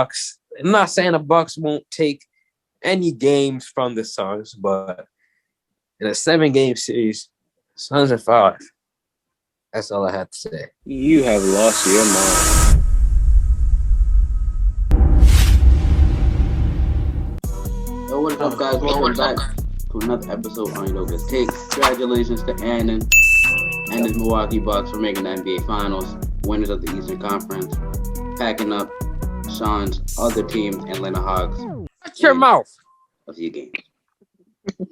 Bucks. I'm not saying the Bucks won't take any games from the Suns, but in a 7-game series, Suns are 5. That's all I have to say. You have lost your mind. Yo, what is up, guys? Welcome back to another episode on Yoga's Takes. Congratulations to Annan and his Milwaukee Bucks for making the NBA Finals, winners of the Eastern Conference, packing up Sean's other team, Atlanta Hawks. Shut your mouth. A few games.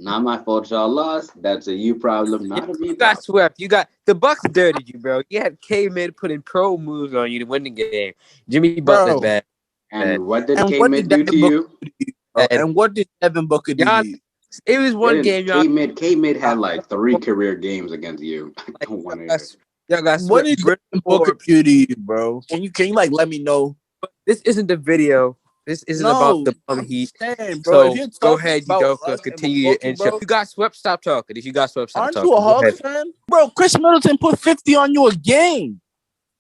Not my fault, y'all lost. That's a you problem, not a me You problem. got swept. You got the Bucks dirtied you, bro. You had K-Mid putting pro moves on you to win the game. Jimmy Butler's bad. And what did And K-Mid do to you? And what did Devin Booker do to you? It was one game, y'all. K-Mid had like 3 career games against you. I don't want to hear it. Y'all got What did swept. Devin Booker do to you, bro? Can you like let me know? This isn't the video. This isn't about the bum heat. Bro, So if you're go talking ahead, about Udoka. us Continue and your Milwaukee, intro. bro, If you got swept, stop talking. If you got swept, stop aren't talking. you a Go Hawks ahead. fan? Bro, Chris Middleton put 50 on you a game.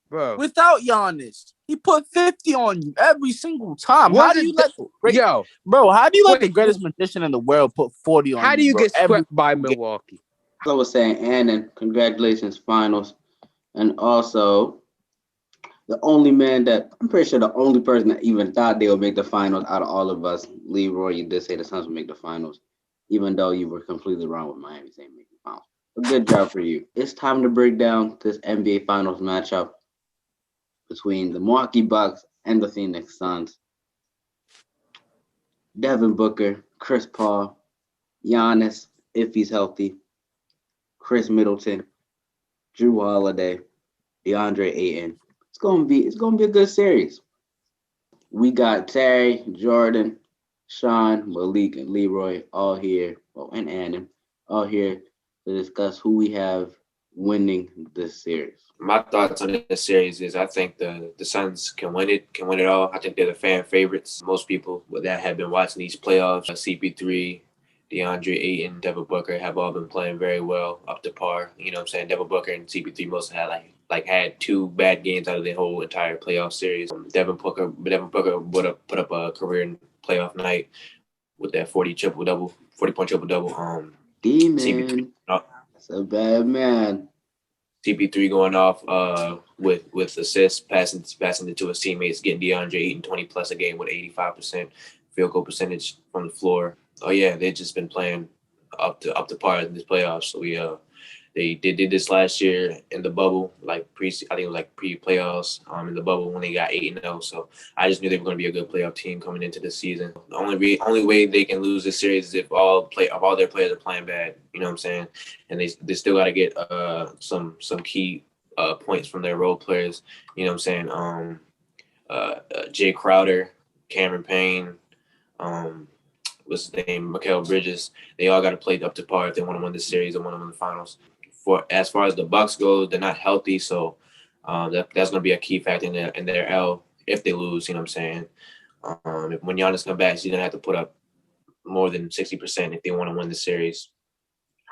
Bro. Without Giannis. He put 50 on you every single time. How do you let the greatest magician in the world put 40 on you? How do you get swept by game? Milwaukee? I was saying, Annan, congratulations, finals. And also, the only man that, I'm pretty sure the only person that even thought they would make the finals out of all of us, Leroy, you did say the Suns would make the finals, even though you were completely wrong with Miami saying make the finals. But good job for you. It's time to break down this NBA Finals matchup between the Milwaukee Bucks and the Phoenix Suns. Devin Booker, Chris Paul, Giannis, if he's healthy, Chris Middleton, Drew Holiday, DeAndre Ayton. It's gonna be a good series. We got Terry, Jordan, Sean, Malik, and Leroy all here, and Annan all here to discuss who we have winning this series. My thoughts on this series is I think the Suns can win it all. I think they're the fan favorites. Most people that have been watching these playoffs, CP3, DeAndre Ayton, Devin Booker have all been playing very well, up to par. You know what I'm saying? Devin Booker and CP3 most had had 2 bad games out of the whole entire playoff series. Devin Booker would have put up a career playoff night with that 40 point triple double. Demon, CP3, that's a bad man. CP3 going off with assists, passing it to his teammates, getting DeAndre Ayton 20 plus a game with 85% field goal percentage from the floor. Oh yeah, they've just been playing up to par in this playoffs. So they did this last year in the bubble, I think it was pre-playoffs in the bubble when they got 8-0. So I just knew they were going to be a good playoff team coming into the season. The only way they can lose this series is if all their players are playing bad. You know what I'm saying? And they still got to get some key points from their role players. You know what I'm saying? Jay Crowder, Cameron Payne, what's his name, Mikal Bridges. They all got to play up to par if they want to win this series and want to win the finals. As far as the Bucks go, they're not healthy, so that's going to be a key factor in their L if they lose. You know what I'm saying? When Giannis comes back, he's going to have to put up more than 60% if they want to win the series.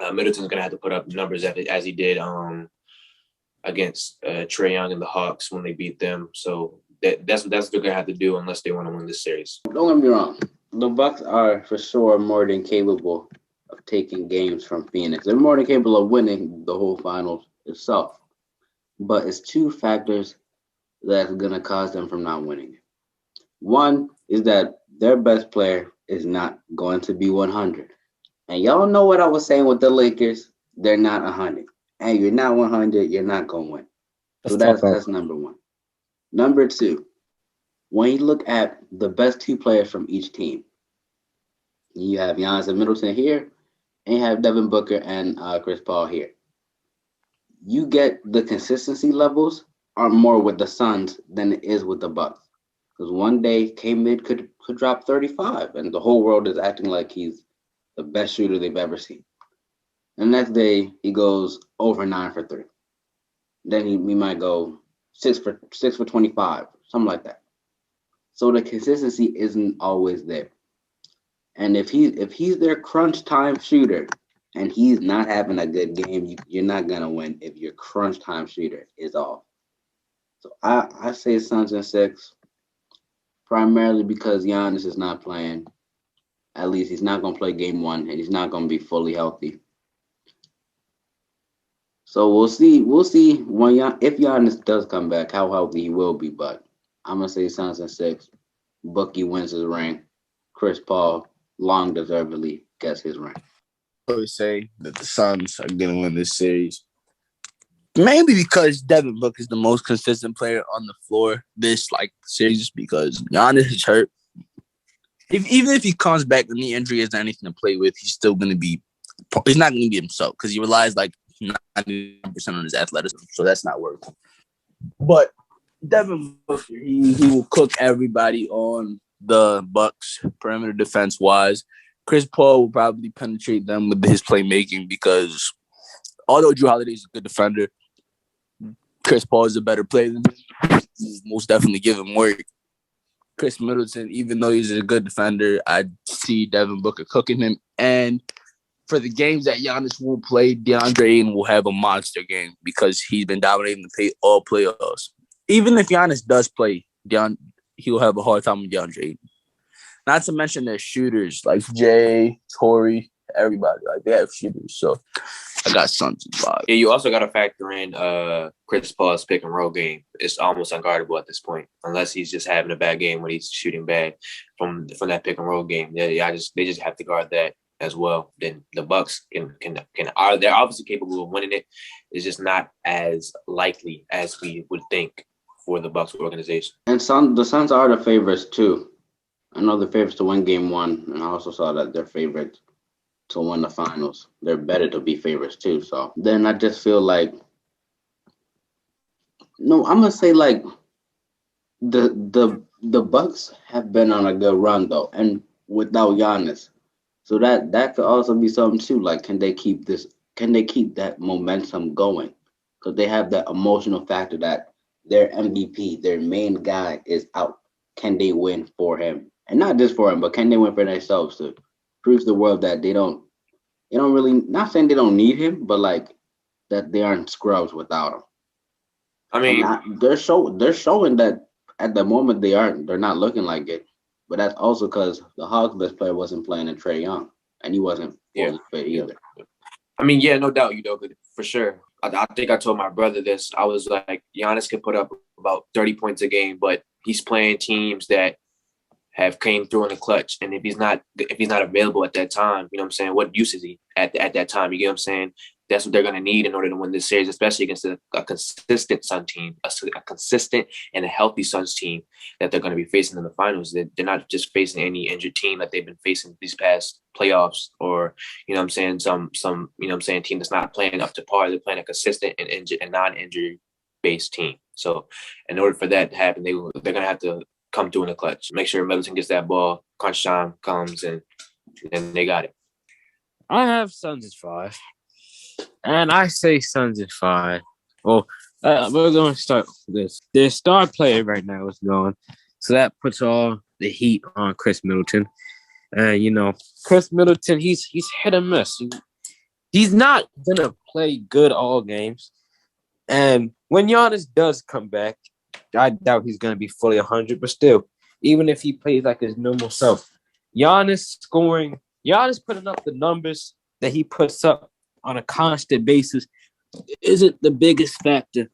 Middleton's going to have to put up numbers as he did against Trae Young and the Hawks when they beat them. So that's what they're going to have to do unless they want to win this series. Don't get me wrong. The Bucks are for sure more than capable of taking games from Phoenix. They're more than capable of winning the whole finals itself. But it's 2 factors that's going to cause them from not winning. One is that their best player is not going to be 100. And y'all know what I was saying with the Lakers. They're not 100. And you're not 100, you're not going to win. So that's number 1. Number 2, when you look at the best 2 players from each team, you have Giannis and Middleton here, and you have Devin Booker and Chris Paul here. You get the consistency levels are more with the Suns than it is with the Bucks. Because one day K-Mid could drop 35, and the whole world is acting like he's the best shooter they've ever seen. And the next day he goes over 9 for 3. Then he might go 6 for 25, something like that. So the consistency isn't always there. And if he's their crunch time shooter and he's not having a good game, you're not gonna win if your crunch time shooter is off. So I say Suns in 6. primarily because Giannis is not playing. At least he's not going to play game one, and he's not going to be fully healthy. So we'll see. We'll see when if Giannis does come back, how healthy he will be. But I'm gonna say Suns in 6. Bucky wins his ring. Chris Paul long deservedly gets his ring. I would say that the Suns are going to win this series. Maybe because Devin Booker is the most consistent player on the floor this series because Giannis is hurt. Even if he comes back, the knee injury isn't anything to play with. He's still going to be. He's not going to be himself because he relies 90% on his athleticism, so that's not working. But Devin Booker, he will cook everybody on the Bucks perimeter defense wise. Chris Paul will probably penetrate them with his playmaking because although Jrue Holiday is a good defender, Chris Paul is a better player than him. He'll most definitely give him work. Chris Middleton, even though he's a good defender, I see Devin Booker cooking him. And for the games that Giannis won't play, DeAndre Ayton will have a monster game because he's been dominating the all playoffs. Even if Giannis does play, he'll have a hard time with DeAndre Ayton. Not to mention their shooters like Jay, Torrey, everybody. They have shooters. So I got Suns in 5. Yeah, you also got to factor in Chris Paul's pick and roll game. It's almost unguardable at this point, unless he's just having a bad game when he's shooting bad from that pick and roll game. They just have to guard that as well. Then the Bucks they're obviously capable of winning it. It's just not as likely as we would think for the Bucks organization. And the Suns are the favorites too. I know they're favorites to win game 1, and I also saw that they're favorites to win the finals. They're better to be favorites too. So then I just feel like I'm gonna say the Bucks have been on a good run though, and without Giannis. So that could also be something too. Can they keep that momentum going? Because they have that emotional factor that their MVP, their main guy, is out. Can they win for him? And not just for him, but can they win for themselves to prove to the world that they don't really, not saying they don't need him, but that they aren't scrubs without him. I mean, they're showing that at the moment they're not looking like it. But that's also because the Hawks' best player wasn't playing in Trae Young, and he wasn't fully fit either. I mean, yeah, no doubt, for sure. I think I told my brother this. I was like, Giannis can put up about 30 points a game, but he's playing teams that have came through in the clutch. And if he's not available at that time, you know what I'm saying, what use is he at that time? You get what I'm saying? That's what they're going to need in order to win this series, especially against a consistent Sun team, a consistent and a healthy Suns team that they're going to be facing in the finals. They're not just facing any injured team that they've been facing these past playoffs, or, you know what I'm saying, some you know what I'm saying, team that's not playing up to par. They're playing a consistent and injured and non-injury based team. So in order for that to happen, they're going to have to come through in the clutch. Make sure Middleton gets that ball, crunch time comes, and they got it. I have Suns at 5. And I say Suns at 5. Well, we're going to start with this. Their star player right now is gone. So that puts all the heat on Chris Middleton. And, Chris Middleton, he's hit or miss. He's not going to play good all games. And when Giannis does come back, I doubt he's going to be fully 100. But still, even if he plays like his normal self, Giannis putting up the numbers that he puts up on a constant basis isn't the biggest factor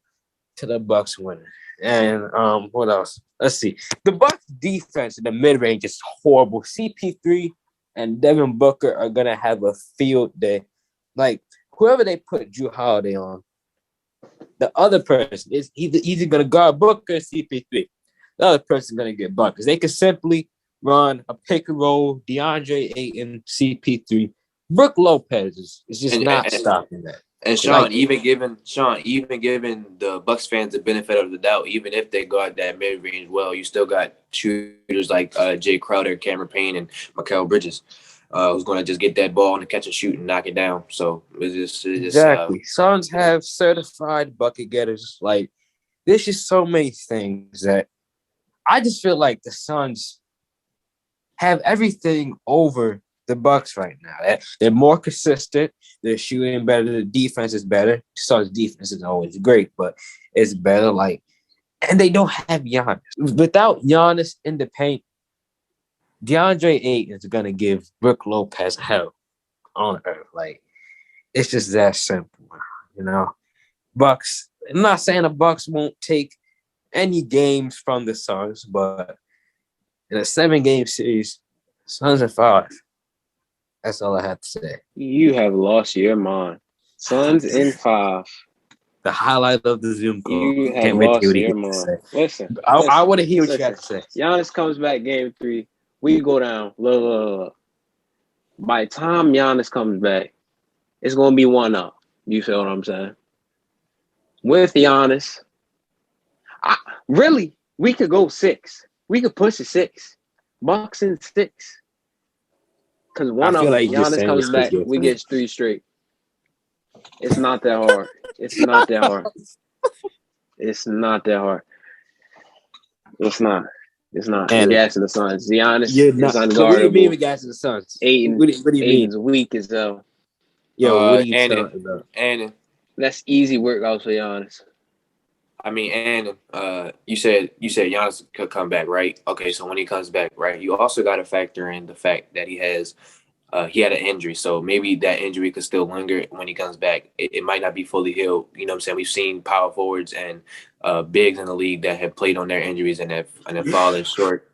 to the Bucks winning. And what else? Let's see. The Bucks defense in the mid-range is horrible. CP3 and Devin Booker are gonna have a field day. Whoever they put Jrue Holiday on, the other person is either gonna guard Booker or CP3. The other person is gonna get bucked because they can simply run a pick and roll, DeAndre Ayton, CP3. Brook Lopez is just not stopping that. And Sean, even giving the Bucks fans the benefit of the doubt, even if they guard that mid range well, you still got shooters like Jay Crowder, Cameron Payne, and Mikal Bridges, who's going to just get that ball and catch and shoot and knock it down. So it's just exactly. Suns have certified bucket getters. There's just so many things that I just feel like the Suns have everything over the Bucks right now. They're more consistent. They're shooting better. The defense is better. Suns' defense is always great, but it's better. And they don't have Giannis. Without Giannis in the paint, DeAndre Ayton is gonna give Brook Lopez hell on earth. Like, it's just that simple, you know. Bucks. I'm not saying the Bucks won't take any games from the Suns, but in a 7-game series, Suns are 5. That's all I have to say. You have lost your mind. Suns in 5. The highlight of the Zoom call. You have Can't wait to lost hear what he your has to mind. say. Listen. I want to hear what you have to say. Giannis comes back game 3. We go down. Look. By the time Giannis comes back, it's going to be 1-up. You feel what I'm saying? With Giannis, really, we could go 6. We could push to 6. Bucks in 6. Because one of like Giannis comes back, we get 3 straight. It's not that hard. It's not that hard. It's not that hard. It's not. It's not. And Gassing the Suns. Giannis is unguardable. So what do you mean with gassing the Suns? Ayton, What do you mean? Ayton's weak as hell. Yo, what do you and talking about? And That's easy workouts for Giannis. I mean, and you said Giannis could come back, right? Okay, so when he comes back, right, you also got to factor in the fact that he had an injury, so maybe that injury could still linger when he comes back. It might not be fully healed. You know what I'm saying? We've seen power forwards and bigs in the league that have played on their injuries and have fallen short,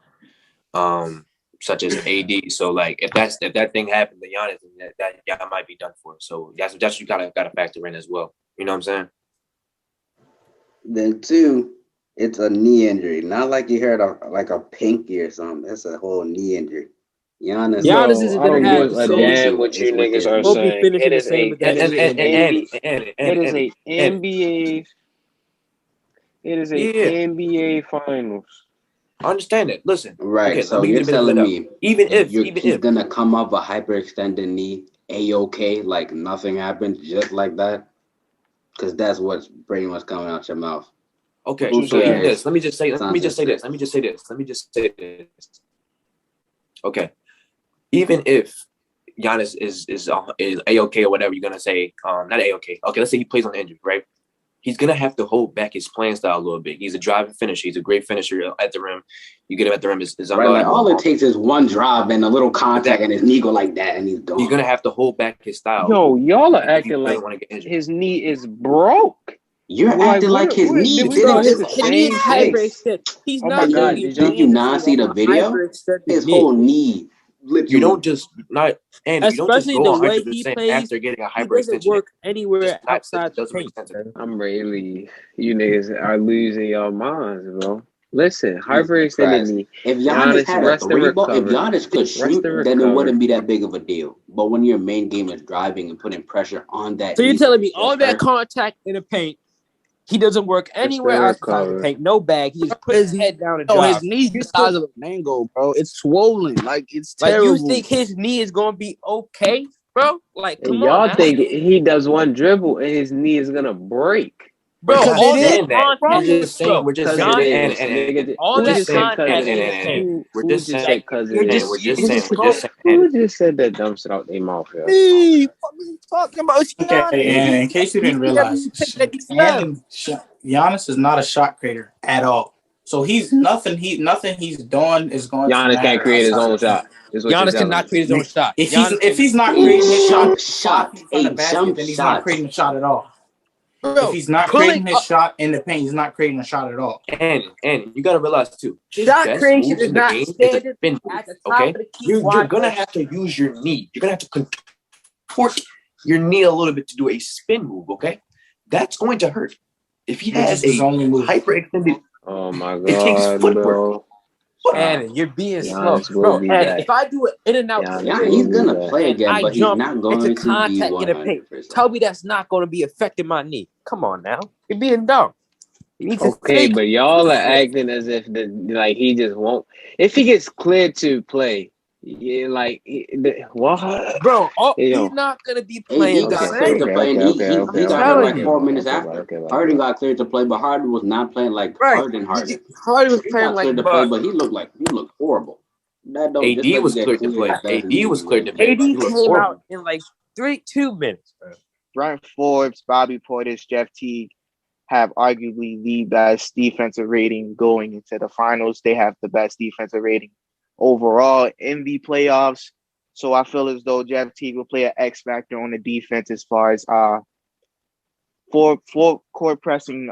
such as AD. So like, if that thing happened to Giannis, that might be done for. So that's what you gotta factor in as well. You know what I'm saying? Then 2, it's a knee injury. Not like you heard like a pinky or something. It's a whole knee injury. Giannis isn't gonna have a damn what you niggas are We'll be saying. finishing It the is same a with that. NBA finals. I understand it. Listen, Right. okay, So let me you're get a bit of telling it me up. Even if he's gonna come up a hyperextended knee, A-OK, like nothing happened, just like that? Because that's what's pretty much coming out your mouth. okay, Who so even cares? this. Let me just say Suns this. Okay, even if Giannis is A-OK or whatever you're gonna say, not A-OK. Okay, let's say he plays on injury, right? He's gonna have to hold back his playing style a little bit. He's a driving finisher. He's a great finisher at the rim. You get him at the rim is right. Like all it takes is one drive and a little contact, and his knee go like that, and he's gone. He's gonna have to hold back his style. Yo, y'all are if he acting like doesn't wanna get injured. his knee is broke. You're acting like his knee did we didn't not just hit the catch same his thing? face. He's Oh not my God, gonna be Did you not see the video? His whole knee. Literally. You don't just not and you don't just Especially go the way 100% he plays, after getting a he doesn't hyperextension. work anywhere outside the doesn't make paint. sense. You niggas are losing your minds, bro. Listen, hyperextended knee. If Giannis had a rest and 3 ball, if recover. Giannis could Rest shoot, and then it recover. wouldn't be that big of a deal. But when your main game is driving and putting pressure on that, So you're knee, telling me all that's that hurt. contact in the paint, he doesn't work anywhere outside the paint. No bag. He just puts his head down and No, drives. his knee's the size of a mango, bro. It's swollen. Like, it's Like, terrible. you think his knee is gonna be okay, bro? Like, come Y'all on, now. think he does one dribble and his knee is gonna break? Bro, We're all just that saying that. contact, We're just saying. We're just John, saying. Nigga, all who that just said contact cousin? in the paint. We're Who just just saying. said cousin? You're And just- we're just you're saying. just We're just saying. Who just said that dumb shit out their mouth? Yo? Hey, what are you talking about? It's Okay, Giannis. and in case you didn't realize, Giannis is not a shot creator at all. So he's nothing. Nothing he's doing is going to Giannis matter can't create his outside own of him. shot. Is what you're Giannis telling cannot me. create his own shot. If he's not creating his Jump shot shot, from the a basket, jump then he's shot. not creating a shot at all. Bro, If he's not creating his shot in the paint, he's not creating a shot at all. And you gotta realize too, his Shot best creation moves is in the not game is a standard spin move. at the top Okay, of the key. you're gonna have to use your knee. You're gonna have to contort your knee a little bit to do a spin move. Okay, that's going to hurt. If he has his a only move. hyperextended, Oh my it takes god, footwork. bro. And you're being Giannis slow, will bro. be And back. if I do it in and out, Giannis Yeah, he's gonna Yeah. play again, I but he's jump not going into to be contact in the paint. 100%. Tell me that's not going to be affecting my knee. Come on now, you're being dumb. You need to Okay, think. but y'all are acting as if he just won't. If he gets cleared to play, yeah, what? Bro, Yo. he's not gonna be He playing the got same. cleared to play, and he got hurt telling like you. 4 minutes after. Harden got cleared to play, but Harden was not playing like Right. Harden. Harden was He playing got like cleared to play, but he looked horrible. That don't just AD like was get cleared to play. doesn't AD was mean cleared to win. play. AD He looked came horrible. out in like 2 minutes, bro. Brent Forbes, Bobby Portis, Jeff Teague, have arguably the best defensive rating going into the finals. They have the best defensive rating overall in the playoffs. So I feel as though Jeff Teague will play an X factor on the defense as far as for court pressing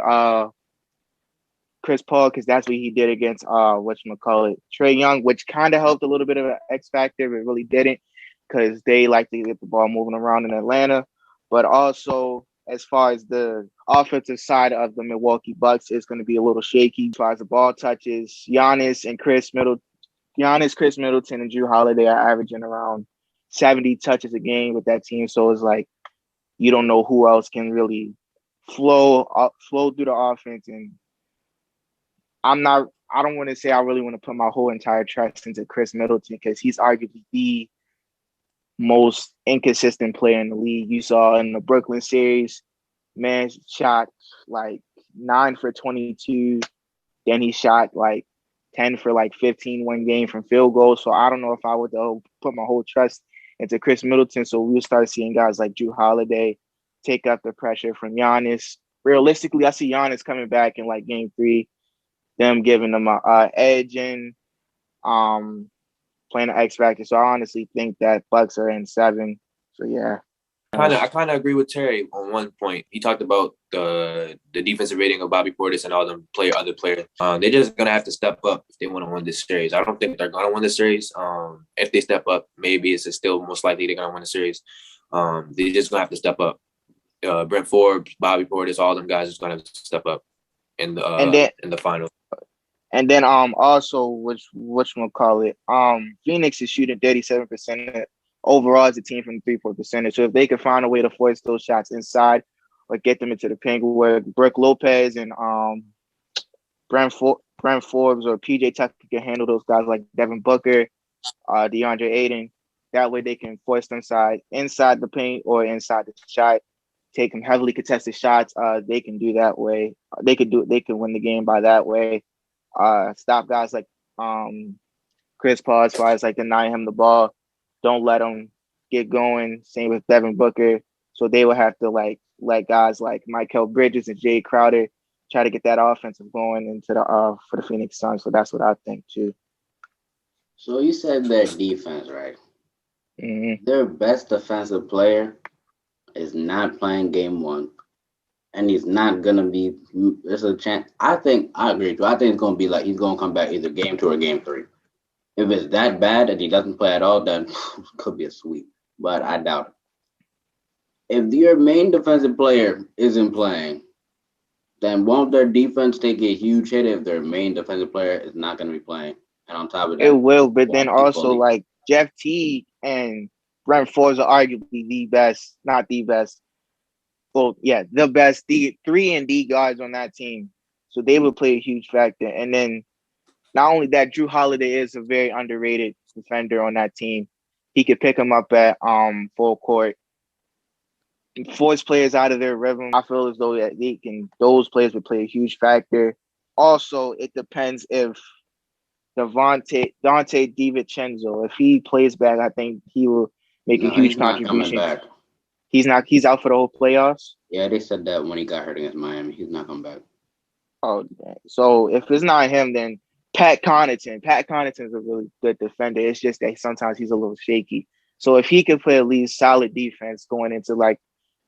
Chris Paul, because that's what he did against Trae Young, which kind of helped a little bit of an X factor, but really didn't, because they like to get the ball moving around in Atlanta. But also, as far as the offensive side of the Milwaukee Bucks, it's going to be a little shaky as far as the ball touches. Giannis, Chris Middleton, and Jrue Holiday are averaging around 70 touches a game with that team. So it's like you don't know who else can really flow through the offense. And I don't want to say I really want to put my whole entire trust into Chris Middleton, because he's arguably the most inconsistent player in the league. You saw in the Brooklyn series, man shot like 9 for 22. Then he shot like 10 for like 15 one game from field goals. So I don't know if I would put my whole trust into Chris Middleton. So we'll start seeing guys like Jrue Holiday take up the pressure from Giannis. Realistically, I see Giannis coming back in like game 3, them giving them a edge and playing the X factor. So I honestly think that Bucks are in 7. So yeah. I kind of agree with Terry on one point. He talked about the defensive rating of Bobby Portis and all them other players. They're just gonna have to step up if they want to win this series. I don't think they're gonna win the series. If they step up, maybe it's still most likely they're gonna win the series. They're just gonna have to step up. Brent Forbes, Bobby Portis, all them guys is gonna step up in the final. And then also Phoenix is shooting 37% overall as a team from the 3-point percentage. So if they can find a way to force those shots inside or get them into the paint where Brook Lopez and Brent Forbes or PJ Tucker can handle those guys like Devin Booker, DeAndre Ayton, that way they can force them inside the paint or inside the shot, take them heavily contested shots. They can do that way. They can win the game by that way. Stop guys like Chris Paul as far as like denying him the ball. Don't let him get going. Same with Devin Booker. So they will have to like let guys like Mikal Bridges and Jay Crowder try to get that offensive going into the for the Phoenix Suns. So that's what I think too. So you said their defense, right? Mm-hmm. Their best defensive player is not playing game 1. And he's not gonna be. There's a chance. I agree with you. I think it's gonna be like he's gonna come back either game 2 or game 3. If it's that bad that he doesn't play at all, then it could be a sweep. But I doubt it. If your main defensive player isn't playing, then won't their defense take a huge hit if their main defensive player is not going to be playing? And on top of that, it will. But then also like Jeff Teague and Brent Forbes are arguably the best, not the best. Well, yeah, the best 3 and D guards on that team. So they will play a huge factor. And then not only that, Jrue Holiday is a very underrated defender on that team. He could pick him up at full court, force players out of their rhythm. I feel as though that those players would play a huge factor. Also, it depends if Donte DiVincenzo, if he plays back, I think he will make a huge contribution. He's out for the whole playoffs. Yeah, they said that when he got hurt against Miami. He's not coming back. Oh, so if it's not him, then Pat Connaughton. Pat Connaughton's a really good defender. It's just that sometimes he's a little shaky. So if he could play at least solid defense going into like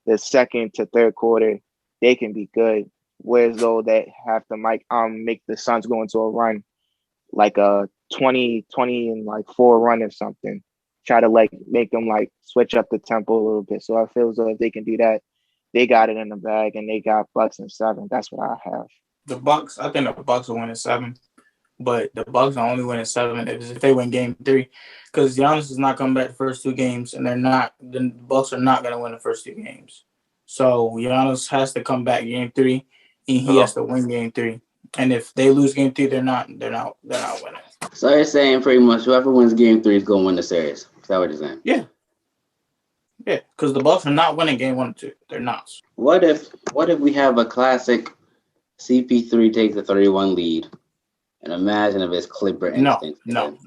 the second to third quarter, they can be good. Whereas though they have to make the Suns go into a run, like a 20 and like 4 run or something. Try to like make them like switch up the tempo a little bit. So I feel as though if they can do that, they got it in the bag and they got Bucks in 7. That's what I have. I think the Bucks will win in 7. But the Bucks are only winning 7 if they win game 3. Because Giannis is not coming back the first 2 games, and the Bucks are not going to win the first 2 games. So Giannis has to come back game 3, and he has to win game 3. And if they lose game 3, they're not winning. So you're saying pretty much whoever wins game 3 is going to win the series. Is that what you're saying? Yeah. Yeah, because the Bucks are not winning game 1 and 2. They're not. What if we have a classic CP3 takes a 31 lead? And imagine if it's Clipper instincts. No.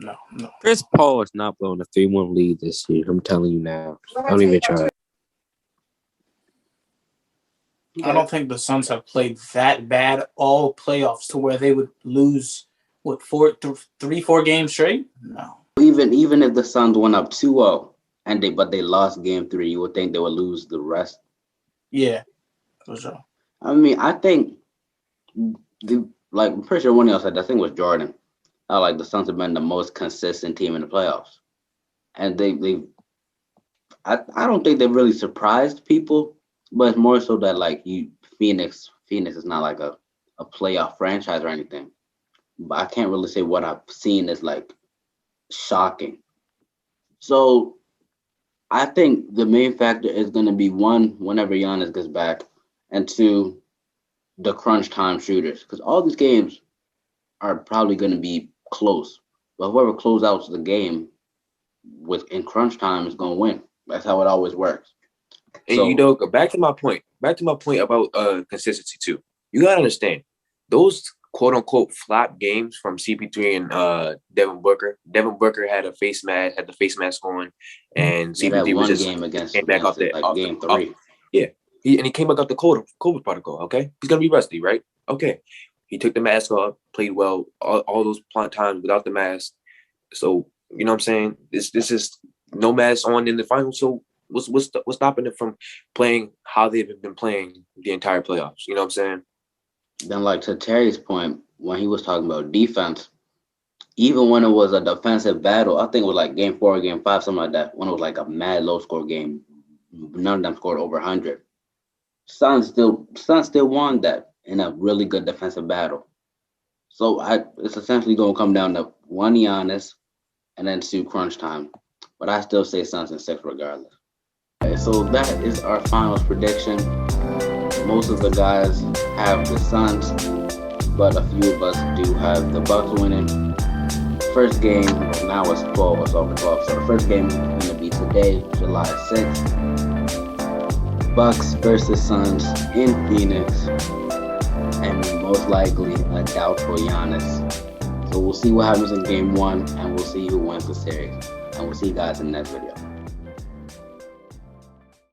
Chris Paul is not blowing a 3-1 lead this year. I'm telling you now. Don't even try. I don't think the Suns have played that bad all playoffs to where they would lose, 3-4 games straight? No. Even if the Suns went up 2-0 but they lost game 3, you would think they would lose the rest. Yeah, for sure. I mean, I think I'm pretty sure one of y'all said, I think it was Jordan. Like the Suns have been the most consistent team in the playoffs, and I don't think they've really surprised people, but it's more so that like Phoenix is not like a playoff franchise or anything. But I can't really say what I've seen is like shocking. So I think the main factor is going to be one, whenever Giannis gets back, and two, the crunch time shooters, because all these games are probably going to be close. But whoever closes out the game in crunch time is going to win. That's how it always works. And So, back to my point about consistency too. You gotta understand those quote unquote flop games from CP3 and Devin Booker. Devin Booker had the face mask on, and yeah, that CP3 was one just game against came back off it, the like game 3. he came back up the COVID protocol. Okay, he's gonna be rusty, right? Okay, he took the mask off, played well all those times without the mask. So you know what I'm saying? This is no mask on in the finals. So what's stopping it from playing how they've been playing the entire playoffs? You know what I'm saying? Then, like to Terry's point, when he was talking about defense, even when it was a defensive battle, I think it was like game 4 or game 5, something like that, when it was like a mad low score game, none of them scored over 100. Suns still won that in a really good defensive battle. So it's essentially going to come down to 1 Giannis and then 2 crunch time. But I still say Suns in 6 regardless. Okay, so that is our finals prediction. Most of the guys have the Suns, but a few of us do have the Bucks winning. First game, now it's 12, it's over 12. So the first game is going to be today, July 6th. Bucks versus Suns in Phoenix. And most likely a doubtful Giannis. So we'll see what happens in game 1, and we'll see who wins the series. And we'll see you guys in the next video.